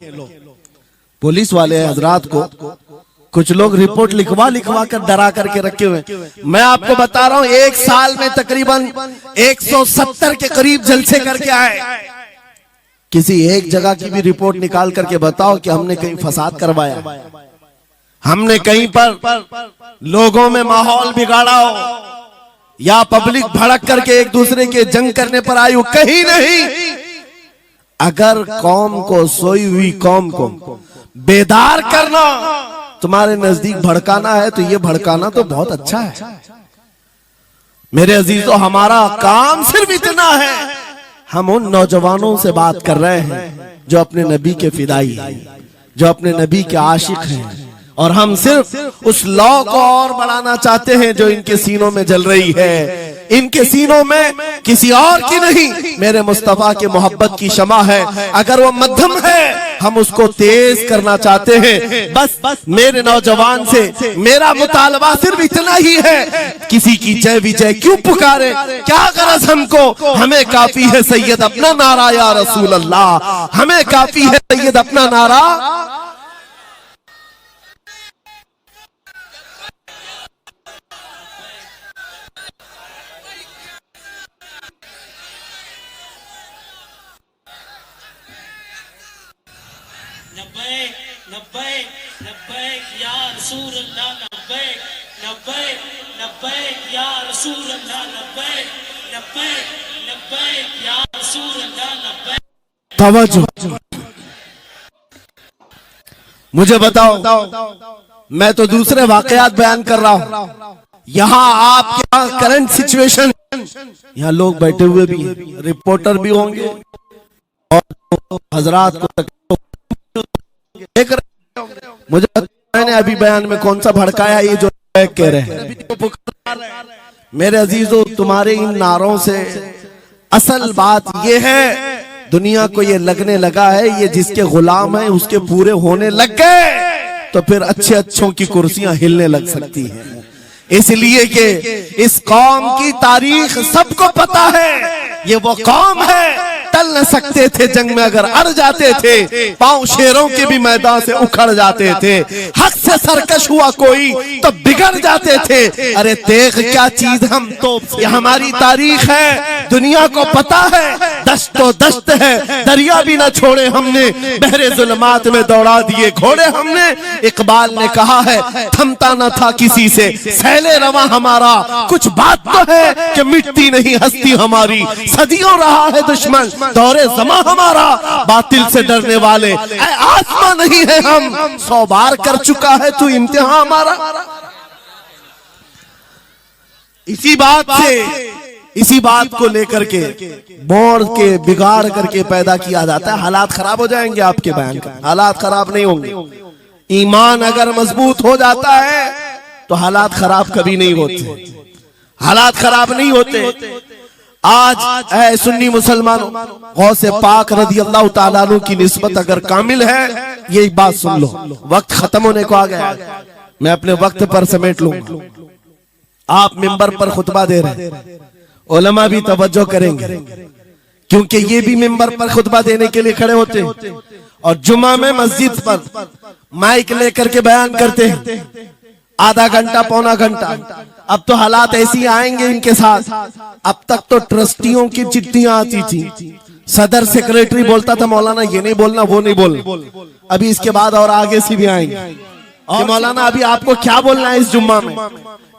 Police वाले हजरात को कुछ लोग रिपोर्ट लिखवा लिखवा कर डरा करके रखे हुए। मैं आपको बता रहा हूं, एक साल में तकरीबन 170 के करीब जलसे करके आए। किसी एक जगह की भी रिपोर्ट निकाल करके बताओ कि हमने कहीं फसाद करवाया, हमने कहीं पर लोगों में माहौल बिगाड़ा हो, या पब्लिक भड़क करके एक दूसरे के जंग करने पर आई हो, कहीं नहीं। अगर कौम को, सोई हुई कौम को बेदार करना तुम्हारे नजदीक भड़काना है तो ये भड़काना तो बहुत अच्छा है मेरे अजीजों। हमारा काम सिर्फ इतना है, हम उन नौजवानों से बात कर रहे हैं जो अपने नबी के फिदाई हैं, जो अपने नबी के आशिक हैं, और हम सिर्फ उस लौ को और बढ़ाना चाहते हैं जो इनके सीनों में जल रही है। इनके सीनों में किसी और की नहीं, मेरे मुस्तफा के मोहब्बत की शमा है। अगर वो मध्यम है, हम उसको तेज करना चाहते हैं। बस मेरे नौजवान से मेरा मुतालबा सिर्फ इतना ही है, किसी की जय विजय क्यों पुकारे, क्या गरज हमको, हमें काफी है सैयद अपना नारा या रसूल अल्लाह, हमें काफी है सैयद अपना नारा। तवज्जो, मुझे बताओ, मैं तो दूसरे वाकयात बयान कर रहा हूं, यहाँ आपके करंट सिचुएशन, यहाँ लोग बैठे हुए भी हैं, रिपोर्टर भी होंगे और हजरात को देख रहे। मुझे मैंने अभी बयान में कौन सा भड़काया, ये जो कह रहे हैं। मेरे अजीजों, तुम्हारे इन नारों से असल बात ये है, दुनिया को ये लगने लगा है ये जिसके गुलाम है उसके पूरे होने लग गए, तो फिर अच्छे अच्छों की कुर्सियां हिलने लग सकती हैं। इसलिए कि इस कौम की तारीख सबको पता है, ये वो कौम है, टल न सकते थे जंग में, अगर अड़ जाते थे पांव शेरों के भी मैदान से उखड़ जाते थे, हक से सरकश हुआ कोई तो बिगड़ जाते थे। अरे देख क्या चीज, हम तो ये हमारी तारीख है, दुनिया को पता है, दश्त तो दश्त है, दरिया भी न छोड़े हमने, बहरे जुल्मात में दौड़ा दिए घोड़े हमने। इकबाल ने कहा है, थमता न था किसी से सैले रवा हमारा, कुछ बात तो है कि मिटती नहीं हस्ती हमारी, सदियों रहा है दुश्मन दौरे जमा हमारा, बातिल से डरने वाले आसमां नहीं है हम, 100 बार कर चुका है तू इम्तिहान हमारा। इसी बात को लेकर के मोड़ के बिगाड़ करके पैदा किया जाता है। हालात खराब हो जाएंगे आपके बयान का, हालात खराब नहीं होंगे। ईमान अगर मजबूत हो जाता है तो हालात खराब कभी नहीं होते, हालात खराब नहीं होते। आज ऐ सुन्नी मुसलमानों, गौसे पाक रज़ी अल्लाह ताला अन्हु की निस्बत अगर कामिल है, ये बात सुन लो, वक्त खत्म होने को आ गया, मैं अपने वक्त पर समेट लूंगा। आप मिंबर पर खुतबा दे रहे हैं, उलमा भी तवज्जो करेंगे, क्योंकि ये भी मिंबर पर खुतबा देने के लिए खड़े होते हैं और जुमा में मस्जिद पर माइक लेकर के बयान करते हैं, आधा घंटा पौना घंटा। अब तो हालात ऐसी आएंगे इनके साथ, अब तक तो ट्रस्टियों की चिट्ठियां आती थी, सदर सेक्रेटरी बोलता था मौलाना ये नहीं बोलना वो नहीं बोलना, अभी इसके बाद और आगे से भी आएंगे कि मौलाना अभी आपको क्या बोलना है इस जुम्मा में।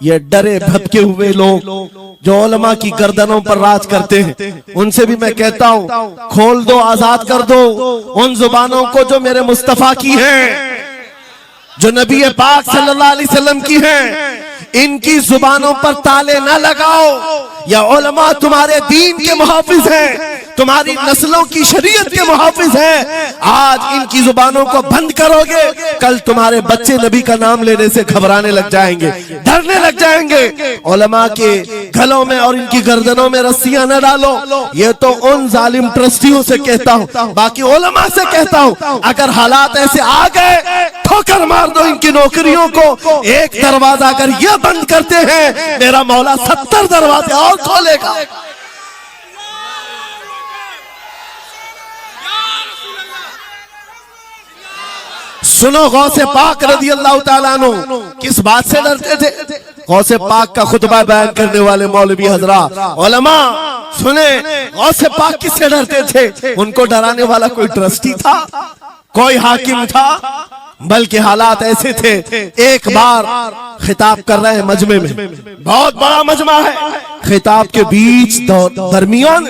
ये डरे भटके हुए लोग जो उलमा की गर्दनों पर राज करते हैं, उनसे भी मैं कहता हूँ, खोल दो, आजाद कर दो उन जुबानों को जो मेरे मुस्तफा की हैं, जो नबी पाक सल्लल्लाहु अलैहि वसल्लम की हैं। इनकी जुबानों पर ताले ना लगाओ, या उलमा तुम्हारे दीन के मुहाफिज हैं, तुम्हारी नस्लों की शरीयत के मुहाफिज हैं। आज इनकी जुबानों को बंद करोगे, कल तुम्हारे बच्चे नबी का नाम लेने से घबराने लग जाएंगे, डरने लग जाएंगे। उलमा के गलों में और इनकी गर्दनों में रस्सियां न डालो, ये तो उन जालिम ट्रस्टियों से कहता हूँ, बाकी उलमा से कहता हूँ, अगर हालात ऐसे आ गए ठोकर मार दो इनकी नौकरियों को। एक दरवाजा अगर ये बंद करते हैं, मेरा मौला 70 दरवाजे और खोलेगा। सुनो गौसे पाक रज़ी अल्लाह ताला अन्हु किस बात से डरते थे। गौसे पाक का खुतबा बयान करने वाले मौलवी हजरात उलमा सुने, गौसे पाक किससे डरते थे? उनको डराने वाला कोई ट्रस्टी था, कोई हाकिम था, बल्कि हालात ऐसे थे। एक बार खिताब कर रहे हैं मजमे में, बहुत बड़ा मजमा है, खिताब के बीच दरमियान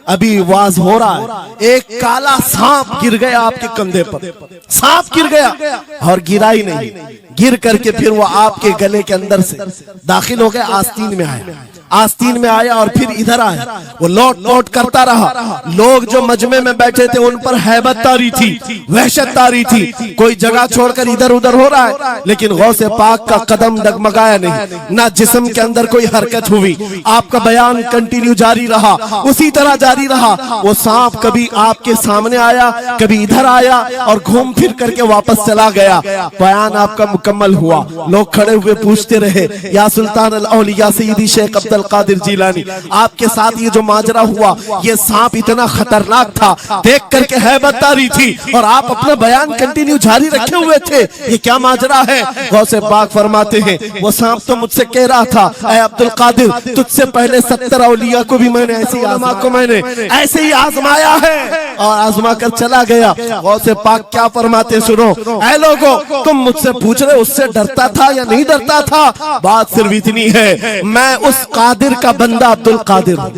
अभी वाज हो रहा है, एक काला सांप गिर गया आपके कंधे पर। सांप गिर गया और गिरा ही नहीं, गिर करके फिर वो आपके गले के अंदर से दाखिल हो गया, आस्तीन में आया, आस्तीन में आया और फिर इधर आया। वो लौट लौट करता रहा। लोग जो मजमे में बैठे थे उन पर हैबत तारी थी, वहशत तारी थी, कोई जगह छोड़कर इधर उधर हो रहा है, लेकिन गौसे पाक का कदम डगमगाया नहीं, ना जिस्म के अंदर कोई हरकत हुई। आपका बयान कंटिन्यू जारी रहा, उसी तरह जारी रहा। वो सांप कभी आपके सामने आया, कभी इधर आया और घूम फिर करके वापस चला गया। बयान आपका मुकम्मल हुआ। लोग खड़े हुए पूछते रहे, या सुल्तान अल औलिया सय्यदी शेख अब्दुल कादिर जिलानी, आपके साथ ये जो माजरा हुआ, ये सांप इतना खतरनाक था, देख करके हैबत तारी थी और आप अपना बयान कंटिन्यू जारी रखे हुए थे, ये क्या माजरा है? गौसे पाक फरमाते हैं, वो सांप तो मुझसे कह रहा था, ऐ अब्दुल कादिर, तुझसे पहले 70 औलिया को भी मैंने ऐसे ऐसे ही आजमाया है और आजमा कर चला गया। गौसे पाक क्या फरमाते सुनो, ऐ लोगो, तुम मुझसे पूछ रहे उससे डरता था या नहीं डरता था? बात सिर्फ इतनी है, मैं उस कादिर का बंदा अब्दुल कादिर हूं,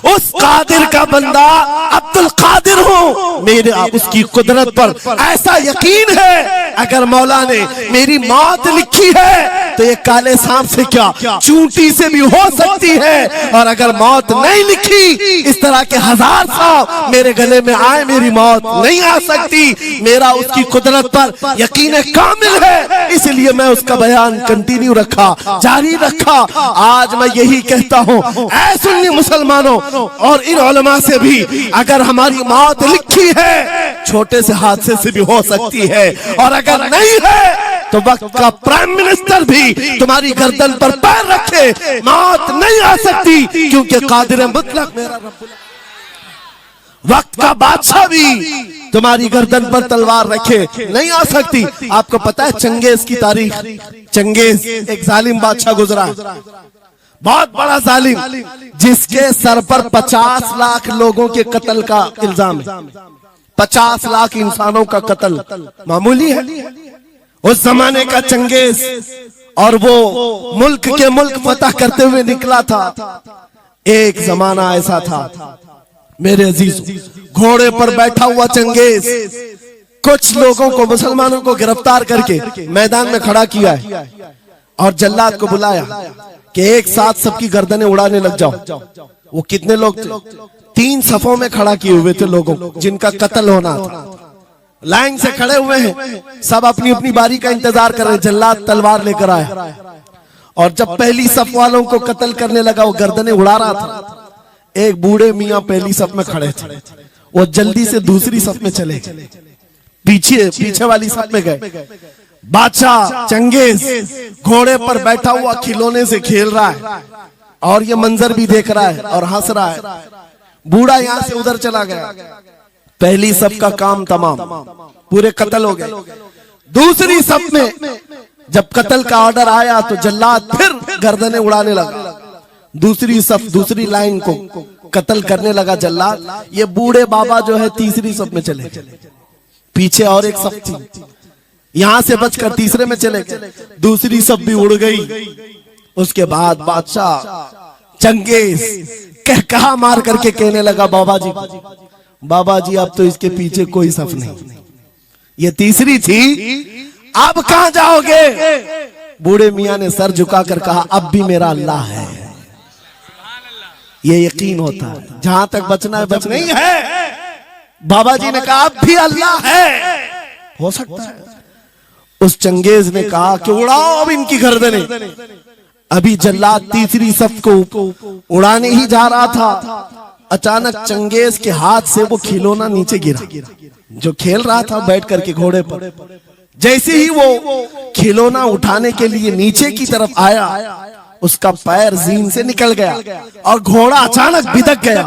उस कादिर का बंदा अब्दुल कादिर हूं। मेरे उसकी कुदरत पर ऐसा यकीन है, अगर मौला ने मेरी मौत लिखी है तो ये काले सांप से क्या, चूंटी से भी हो सकती है, और अगर मौत नहीं लिखी, इस तरह के 1000 सांप मेरे गले में आए, मेरी मौत नहीं आ सकती। मेरा उसकी कुदरत पर यकीन कामिल है, इसलिए मैं उसका बयान कंटिन्यू रखा, जारी रखा। आज मैं यही कहता हूं, ऐ सुन्नी मुसलमानों और इन उलमा से भी, अगर हमारी मौत लिखी है, छोटे से हादसे से भी हो सकती है, और अगर नहीं है तो वक्त का प्राइम मिनिस्टर भी तुम्हारी गर्दन पर पैर रखे, मौत नहीं आ सकती, क्योंकि कादिर मुतलक मेरा रब्बुल। वक्त का बादशाह भी तुम्हारी गर्दन पर तलवार रखे, नहीं आ सकती। आपको पता है चंगेज की तारीख? चंगेज एक जालिम बादशाह गुजरा, बहुत बड़ा जालिम, जिसके सर पर 50 लाख लोगों के कत्ल का इल्जाम है। 50 लाख इंसानों का कत्ल मामूली है? उस जमाने का चंगेज, और वो मुल्क के मुल्क फतह करते हुए निकला था। एक जमाना ऐसा था मेरे अजीज, घोड़े पर बैठा हुआ चंगेज कुछ लोगों को, मुसलमानों को गिरफ्तार करके मैदान में खड़ा किया है और जल्लाद को बुलाया कि एक साथ सबकी गर्दनें उड़ाने लग जाओ। वो कितने लोग थे? 3 सफों में खड़ा किए हुए थे लोगों जिनका कत्ल होना था। लाइन से खड़े हुए हैं, सब अपनी अपनी बारी का इंतजार कर रहे हैं। जल्लाद तलवार लेकर आया और जब पहली सफ वालों को कत्ल करने लगा, वो गर्दनें उड़ा रहा था। एक बूढ़े मियाँ पहली सफ में खड़े थे, वो जल्दी से दूसरी सफ में चले, पीछे वाली सफ में गए। बादशाह चंगेज घोड़े पर बैठा हुआ खिलौने से खेल रहा है और ये मंजर भी देख रहा है और हंस रहा है। बूढ़ा यहाँ से उधर चला गया, पहली सफ का काम तमाम, पूरे कत्ल हो गए। दूसरी सफ में जब कत्ल का ऑर्डर आया तो जल्लाद फिर गर्दनें उड़ाने लगा। दूसरी सफ, दूसरी लाइन को कत्ल करने लगा जल्लाद। ये बूढ़े बाबा जो है तीसरी सफ में चले, पीछे और एक सफ थी, यहां से बचकर तीसरे में चले गए। दूसरी सफ भी उड़ गई। उसके बाद बादशाह चंगेज कहा मार करके कहने लगा, बाबा जी अब तो इसके पीछे कोई सफ नहीं, ये तीसरी थी, अब कहां जाओगे? बूढ़े मियां ने सर झुकाकर कहा, अब भी मेरा अल्लाह है। ये यकीन होता है, जहां तक बचना है बचना ही है। बाबा जी ने कहा, अब भी अल्लाह है, हो सकता है। उस चंगेज ने कहा कि उड़ाओ अब इनकी गर्दनें। अभी जल्लाद तीसरी सफ को उड़ाने ही जा रहा था, अचानक चंगेज के हाथ से वो खिलौना नीचे गिरा जो खेल रहा था बैठ करके घोड़े पर। जैसे ही वो खिलौना उठाने के लिए नीचे की तरफ आया, उसका पैर जीन से निकल गया और घोड़ा अचानक बिदक गया,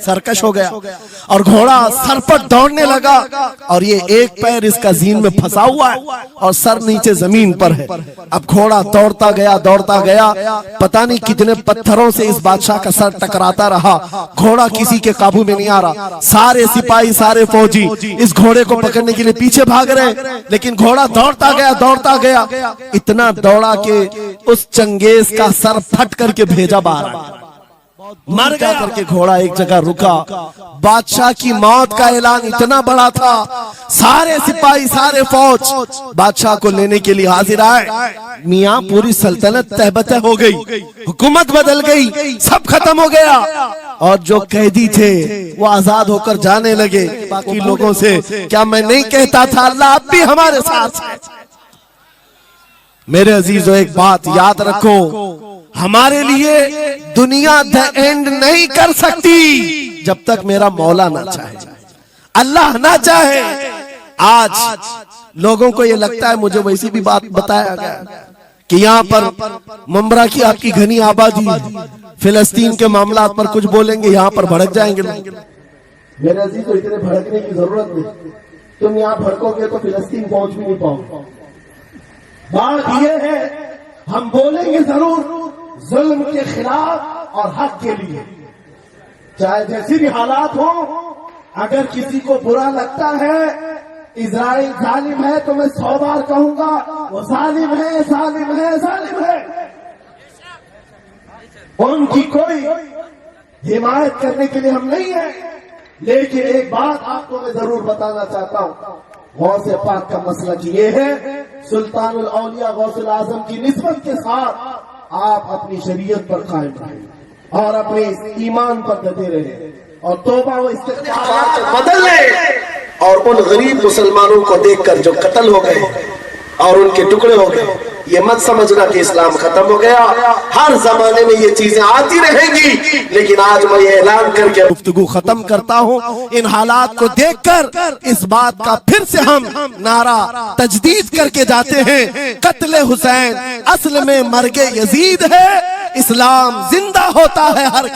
सरकश हो गया और घोड़ा सर पर दौड़ने लगा और ये एक पैर इसका जीन में फंसा हुआ है और सर नीचे जमीन पर है। अब घोड़ा दौड़ता गया, पता नहीं कितने पत्थरों से इस बादशाह का सर टकराता रहा। घोड़ा किसी के काबू में नहीं आ रहा। सारे सिपाही, सारे फौजी इस घोड़े को पकड़ने के लिए पीछे भाग रहे, लेकिन घोड़ा दौड़ता गया, इतना दौड़ा कि उस चंगेज का सर फट करके भेजा बाहर, मर गया करके घोड़ा एक जगह रुका। बादशाह की मौत का ऐलान इतना बड़ा था, सारे सिपाही, सारे फौज बादशाह को लेने के लिए हाजिर आए। मियां पूरी सल्तनत तहबतह हो गई, हुकूमत बदल गई, सब खत्म हो गया और जो कैदी थे वो आजाद होकर जाने लगे। बाकी लोगों से क्या मैं नहीं कहता था अल्लाह अब भी हमारे साथ है। मेरे अजीजों, एक बात याद रखो, हमारे लिए दुनिया द एंड नहीं कर सकती जब तक मेरा मौला ना चाहे, अल्लाह ना चाहे। आज लोगों को ये लगता है, मुझे वैसी भी बात बताया गया कि यहाँ पर मुंबरा की आपकी घनी आबादी, फिलिस्तीन के मामला पर कुछ बोलेंगे यहाँ पर भड़क जाएंगे। मेरे अजीजों, इतने भड़कने की जरूरत नहीं, तुम यहाँ भड़कोगे तो फिलिस्तीन पहुंच भी नहीं पाओगे। बात यह है, हम बोलेंगे जरूर जुल्म के खिलाफ और हक के लिए, चाहे जैसी भी हालात हो। अगर किसी को बुरा लगता है इजराइल जालिम है तो मैं 100 बार कहूंगा वो जालिम है, जालिम है, जालिम है। उनकी कोई हिमायत करने के लिए हम नहीं है, लेकिन एक बात आपको मैं जरूर बताना चाहता हूं, गौसे पाक का मसला ये है, सुल्तानुल औलिया गौसुल आजम की निस्बत के साथ आप अपनी शरीयत पर कायम रहें और अपने ईमान पर डटे रहे और तौबा व इस्तिग़फ़ार बदल ले। और उन गरीब मुसलमानों को देखकर जो कत्ल हो गए और उनके टुकड़े हो गए, ये मत समझना कि इस्लाम खत्म हो गया। हर जमाने में ये चीजें आती रहेंगी, लेकिन आज मैं ये ऐलान करके गुफ्तगू खत्म करता हूँ। इन हालात को देखकर इस बात का फिर से हम नारा तजदीद करके जाते हैं, कत्ले हुसैन असल में मर्गे यजीद है, इस्लाम जिंदा होता है हर